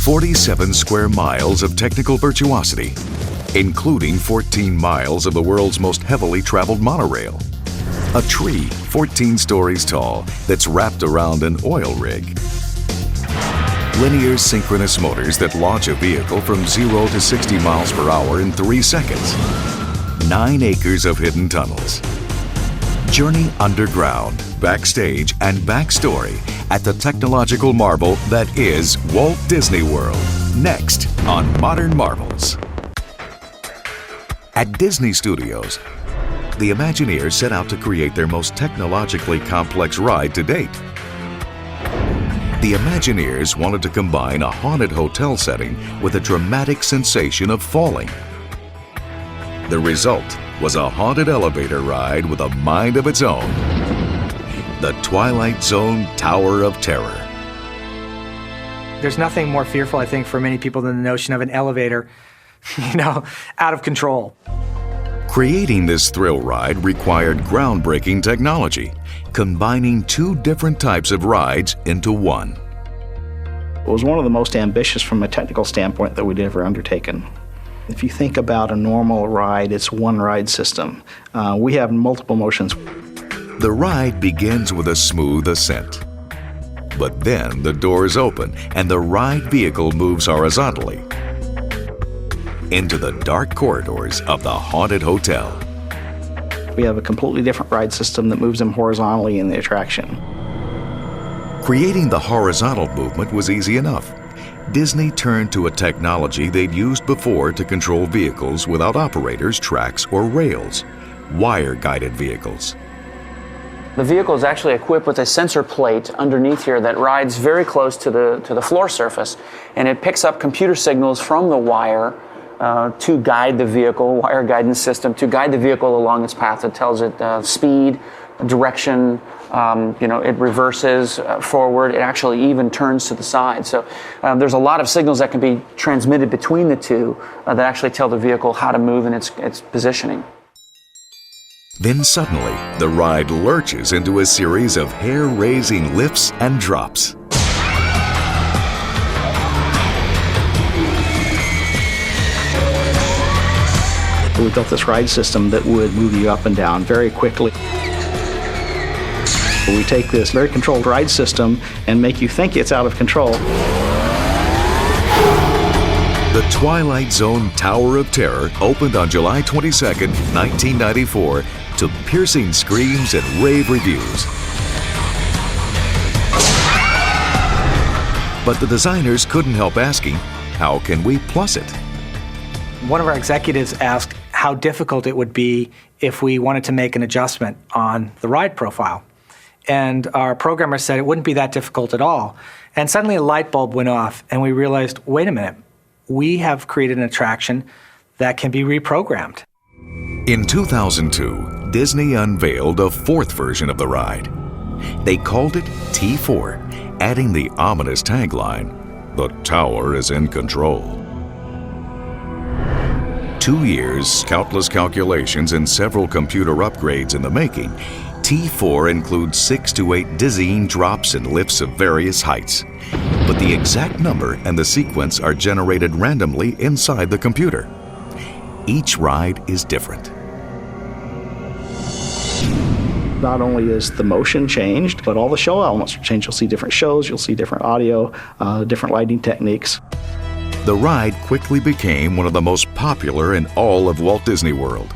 47 square miles of technical virtuosity, including 14 miles of the world's most heavily traveled monorail, a tree 14 stories tall that's wrapped around an oil rig, linear synchronous motors that launch a vehicle from 0 to 60 miles per hour in 3 seconds, 9 acres of hidden tunnels. Journey underground, backstage, and backstory at the technological marvel that is Walt Disney World. Next on Modern Marvels. At Disney Studios, the Imagineers set out to create their most technologically complex ride to date. The Imagineers wanted to combine a haunted hotel setting with a dramatic sensation of falling. The result was a haunted elevator ride with a mind of its own. The Twilight Zone Tower of Terror. There's nothing more fearful, I think, for many people than the notion of an elevator, out of control. Creating this thrill ride required groundbreaking technology, combining 2 different types of rides into one. It was one of the most ambitious from a technical standpoint that we'd ever undertaken. If you think about a normal ride, it's one ride system. We have multiple motions. The ride begins with a smooth ascent. But then the doors open and the ride vehicle moves horizontally into the dark corridors of the haunted hotel. We have a completely different ride system that moves them horizontally in the attraction. Creating the horizontal movement was easy enough. Disney turned to a technology they'd used before to control vehicles without operators, tracks, or rails: wire-guided vehicles. The vehicle is actually equipped with a sensor plate underneath here that rides very close to the floor surface, and it picks up computer signals from the wire to guide the vehicle, wire guidance system, to guide the vehicle along its path. It tells it speed, direction, it reverses forward. It actually even turns to the side. So there's a lot of signals that can be transmitted between the two that actually tell the vehicle how to move in its positioning. Then suddenly, the ride lurches into a series of hair-raising lifts and drops. We built this ride system that would move you up and down very quickly. We take this very controlled ride system and make you think it's out of control. The Twilight Zone Tower of Terror opened on July 22, 1994, to piercing screams and rave reviews. But the designers couldn't help asking, how can we plus it? One of our executives asked how difficult it would be if we wanted to make an adjustment on the ride profile. And our programmer said it wouldn't be that difficult at all. And suddenly a light bulb went off, and we realized, wait a minute, we have created an attraction that can be reprogrammed. In 2002, Disney unveiled a 4th version of the ride. They called it T4, adding the ominous tagline, "The tower is in control." 2 years, countless calculations, and several computer upgrades in the making, T4 includes 6 to 8 dizzying drops and lifts of various heights. But the exact number and the sequence are generated randomly inside the computer. Each ride is different. Not only is the motion changed, but all the show elements will change. You'll see different shows, you'll see different audio, different lighting techniques. The ride quickly became one of the most popular in all of Walt Disney World.